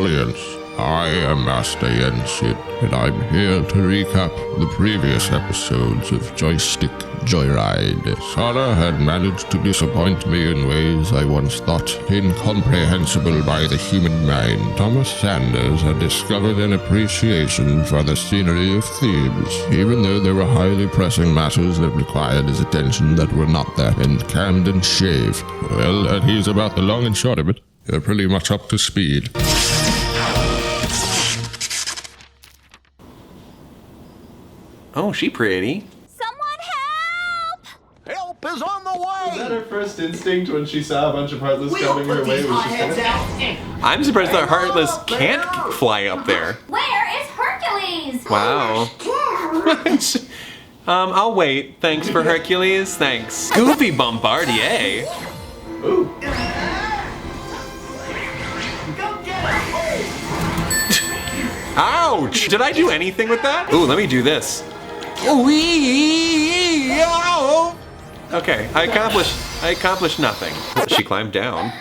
audience. I am Master Yensid, and I'm here to recap the previous episodes of Joystick, Joyride. Sora had managed to disappoint me in ways I once thought incomprehensible by the human mind. Thomas Sanders had discovered an appreciation for the scenery of Thebes, even though there were highly pressing matters that required his attention that were not there in Camden Shave. Well, and he's about the long and short of it. You're pretty much up to speed. Oh, she pretty. Someone help! Help is on the way! Was that her first instinct when she saw a bunch of Heartless coming her way? Was just I'm surprised that Heartless can't fly up there. Where is Hercules? Wow. I'll wait. Thanks for Hercules. Thanks. Goofy Bombardier. Ooh. Ouch! Did I do anything with that? Ooh, let me do this. Okay, I accomplished nothing. She climbed down.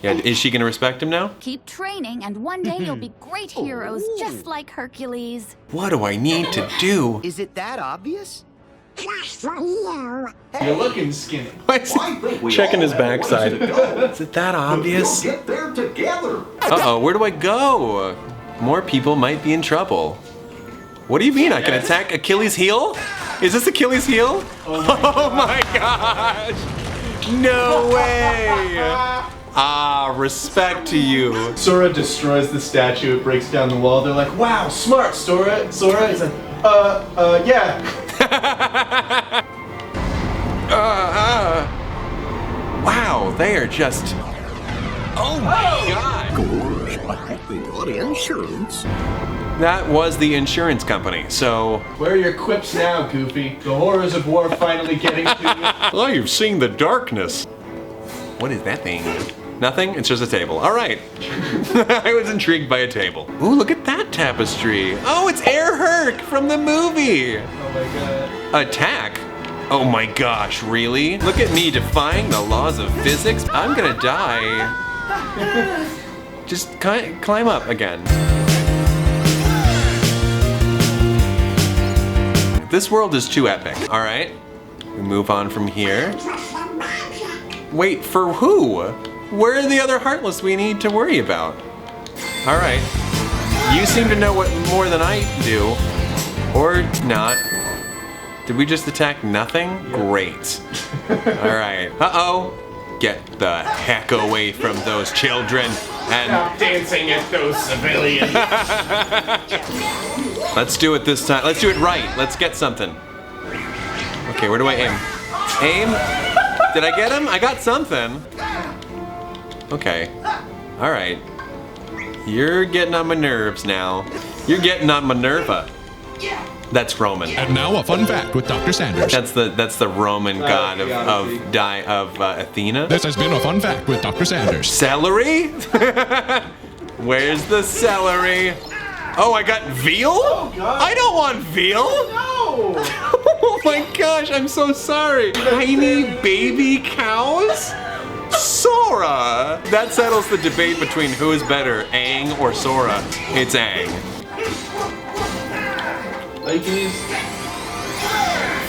Yeah, is she gonna respect him now? Keep training, and one day you'll be great heroes, just like Hercules. What do I need to do? Is it that obvious? You're looking skinny. Why is he checking his backside? Is it that obvious? Get there together. Uh-oh, where do I go? More people might be in trouble. What do you mean I can attack Achilles' heel? Is this Achilles' heel? Oh my gosh! No way! Ah, respect to you. Sora destroys the statue, it breaks down the wall. They're like, wow, smart, Sora. He's like, yeah. Wow, they are just... Oh my god! I hope they got insurance. That was the insurance company, so... Where are your quips now, Goofy? The horrors of war finally getting to you. Oh, you've seen the darkness. What is that thing? Nothing? It's just a table. All right. I was intrigued by a table. Ooh, look at that tapestry. Oh, it's Air Herc from the movie. Oh my god. Attack? Oh my gosh, really? Look at me defying the laws of physics. I'm gonna die. Just climb up again. This world is too epic. All right, we move on from here. Wait, for who? Where are the other Heartless we need to worry about? All right, you seem to know what more than I do, or not. Did we just attack nothing? Yeah. Great. All right. Uh-oh. Get the heck away from those children and stop dancing at those civilians. Let's do it this time. Let's do it right. Let's get something. Okay, where do I aim? Aim? Did I get him? I got something. Okay. All right. You're getting on my nerves now. You're getting on Minerva. That's Roman. And now a fun fact with Dr. Sanders. That's the Roman god of Athena. This has been a fun fact with Dr. Sanders. Celery? Where's the celery? Oh, I got veal? Oh, God. I don't want veal. No! Oh my gosh, I'm so sorry. Tiny baby cows? Sora! That settles the debate between who is better, Aang or Sora. It's Aang. Like these.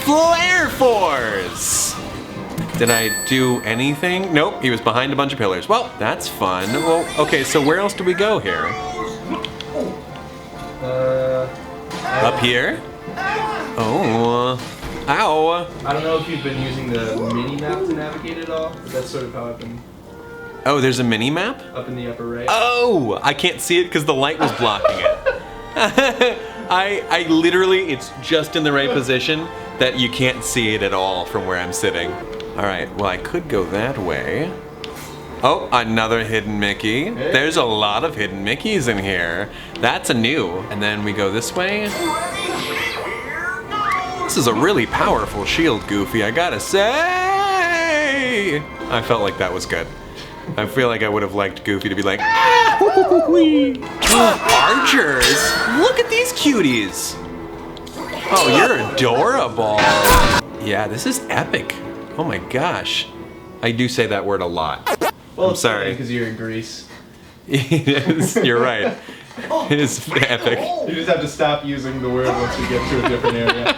Flare Force! Did I do anything? Nope, he was behind a bunch of pillars. Well, that's fun. Well, okay, so where else do we go here? Up here? Oh, ow. I don't know if you've been using the mini-map to navigate at all, but that's sort of how I've been Oh, there's a mini-map? up in the upper right. Oh, I can't see it because the light was blocking it. I literally, it's just in the right position that you can't see it at all from where I'm sitting. All right, well, I could go that way. Oh, another hidden Mickey. Hey. There's a lot of hidden Mickeys in here. That's a new. And then we go this way. This is a really powerful shield, Goofy, I gotta say. I felt like that was good. I feel like I would have liked Goofy to be like, archers! Look at these cuties! Oh, you're adorable! Yeah, this is epic. Oh my gosh. I do say that word a lot. Well, I'm sorry. Because you're in Greece. You're right. It is epic. You just have to stop using the word once you get to a different area.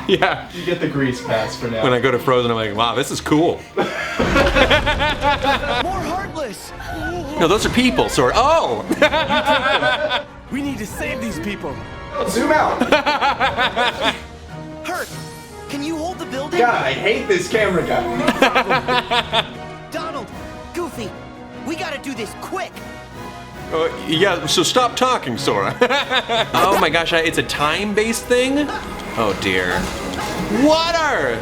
Yeah. You get the grease pass for now. When I go to Frozen, I'm like, wow, this is cool. More Heartless! No, those are people, Sora. Oh! We need to save these people. Zoom out! Herc, can you hold the building? God, I hate this camera guy. Donald, Goofy, we gotta do this quick! Yeah, so stop talking, Sora. Oh my gosh, it's a time-based thing? Oh dear. Water!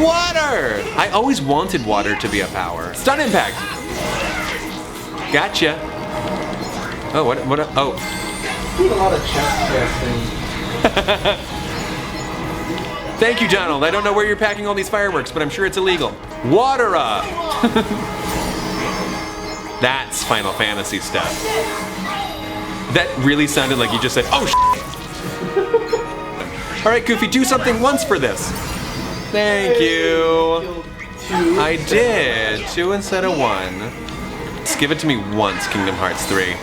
Water! I always wanted water to be a power. Stun impact! Gotcha. Oh, what, oh. Do a lot of chest casting. Thank you, Donald. I don't know where you're packing all these fireworks, but I'm sure it's illegal. Water up! That's Final Fantasy stuff. That really sounded like you just said, oh, All right, Goofy, do something once for this. Thank you. I did. 2 instead of 1. Just give it to me once, Kingdom Hearts 3.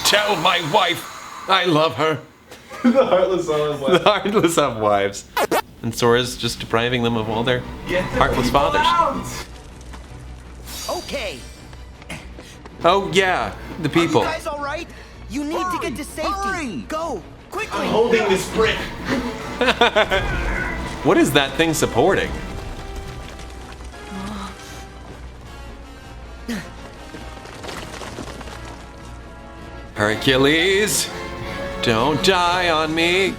Tell my wife I love her. The Heartless of The heartless of wives. And Sora's just depriving them of all their heartless fathers. Okay, Oh yeah, the people. you guys alright? You need to get to safety. Go, quickly! I'm holding this brick. What is that thing supporting? Hercules, don't die on me.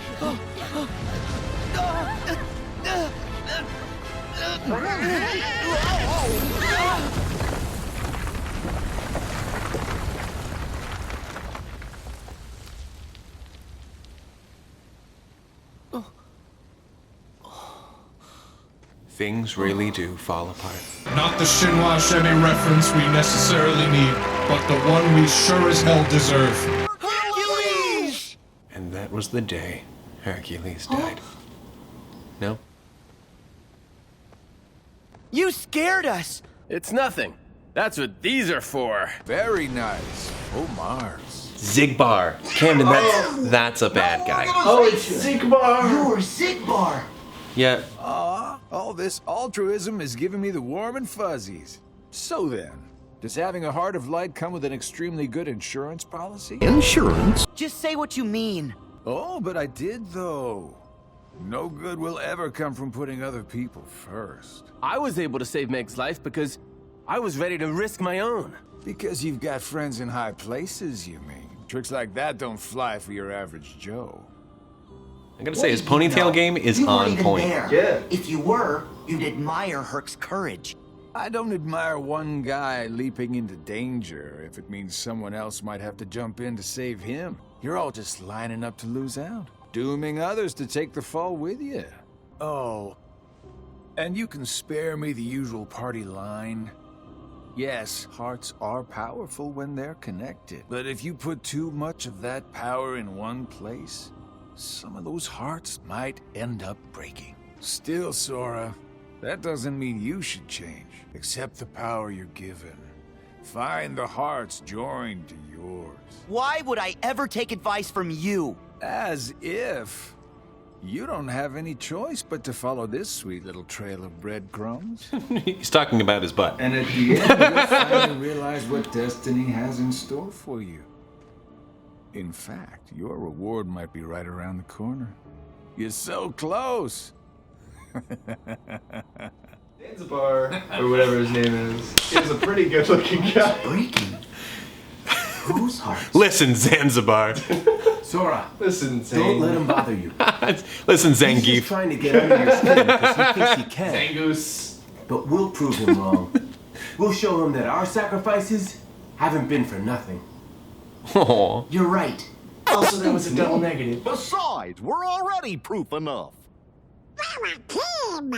Things really do fall apart. Not the Shinhwa Chevy reference we necessarily need, but the one we sure as hell deserve. Hercules! And that was the day Hercules died. No? You scared us! It's nothing. That's what these are for. Very nice. Oh, Mars. Zigbar. Camden, that's a bad guy. Oh, it's Sigmar! You're Zigbar! Yeah, All this altruism is giving me the warm and fuzzies. So then, does having a heart of light come with an extremely good insurance policy? Insurance? Just say what you mean. Oh, but I did, though. No good will ever come from putting other people first. I was able to save Meg's life because I was ready to risk my own. Because you've got friends in high places, you mean? Tricks like that don't fly for your average Joe. I gotta say, his ponytail game is on point. Yeah. If you were, you'd admire Herc's courage. I don't admire one guy leaping into danger if it means someone else might have to jump in to save him. You're all just lining up to lose out, dooming others to take the fall with you. Oh, and you can spare me the usual party line. Yes, hearts are powerful when they're connected, but if you put too much of that power in one place, some of those hearts might end up breaking. Still, Sora, that doesn't mean you should change. Accept the power you're given. Find the hearts joined to yours. Why would I ever take advice from you? As if you don't have any choice but to follow this sweet little trail of breadcrumbs. He's talking about his butt. And at the end, you'll finally realize what destiny has in store for you. In fact, your reward might be right around the corner. You're so close. Zanzibar, or whatever his name is a pretty good looking guy. Breaking? Whose heart? Listen, Zanzibar. Sora, Listen, Zang. don't let him bother you. Listen, He's just Zangief. trying to get under your skin because he thinks he can. Zangoose. But we'll prove him wrong. We'll show him that our sacrifices haven't been for nothing. Aw. You're right. Also, that was a double negative. Besides, we're already proof enough. We're a team.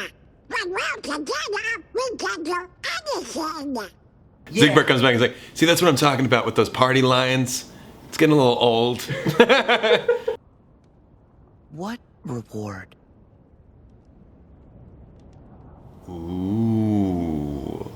When we're together, we can do anything. Zigbar comes back and he's like, see, that's what I'm talking about with those party lines. It's getting a little old. What reward? Ooh.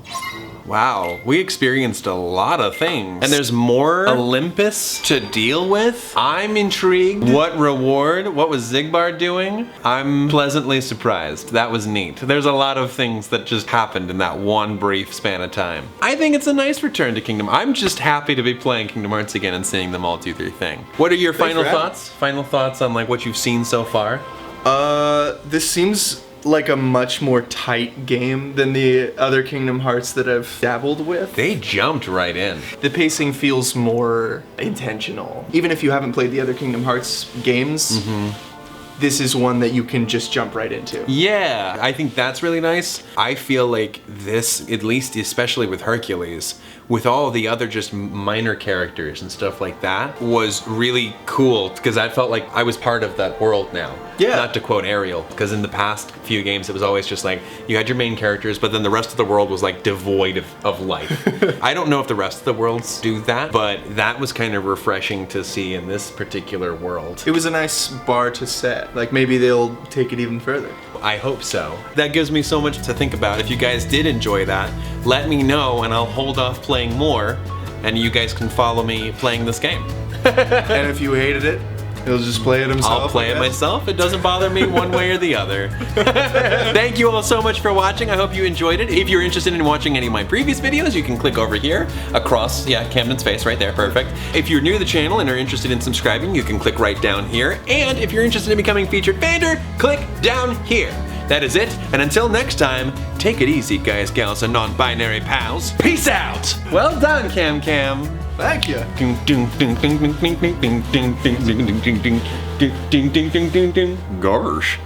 Wow, we experienced a lot of things. And there's more Olympus to deal with. I'm intrigued. What reward? What was Zigbar doing? I'm pleasantly surprised. That was neat. There's a lot of things that just happened in that one brief span of time. I think it's a nice return to Kingdom. I'm just happy to be playing Kingdom Hearts again and seeing them all do their thing. What are your final thoughts? Final thoughts on like what you've seen so far? This seems like a much more tight game than the other Kingdom Hearts that I've dabbled with. They jumped right in. The pacing feels more intentional. Even if you haven't played the other Kingdom Hearts games, this is one that you can just jump right into. Yeah, I think that's really nice. I feel like this, at least especially with Hercules, with all the other just minor characters and stuff like that, was really cool because I felt like I was part of that world now. Yeah. Not to quote Ariel, because in the past few games it was always just like, you had your main characters, but then the rest of the world was like devoid of life. I don't know if the rest of the worlds do that, but that was kind of refreshing to see in this particular world. It was a nice bar to set. Like maybe they'll take it even further. I hope so. That gives me so much to think about. If you guys did enjoy that, let me know and I'll hold off playing more and you guys can follow me playing this game. And if you hated it, he'll just play it himself. I'll play it myself. It doesn't bother me one way or the other. Thank you all so much for watching. I hope you enjoyed it. If you're interested in watching any of my previous videos, you can click over here across, Camden's face right there, perfect. If you're new to the channel and are interested in subscribing, you can click right down here. And if you're interested in becoming featured Vander, click down here. That is it, and until next time, take it easy, guys, gals, and non-binary pals. Peace out! Well done, Cam. Thank you. Gosh.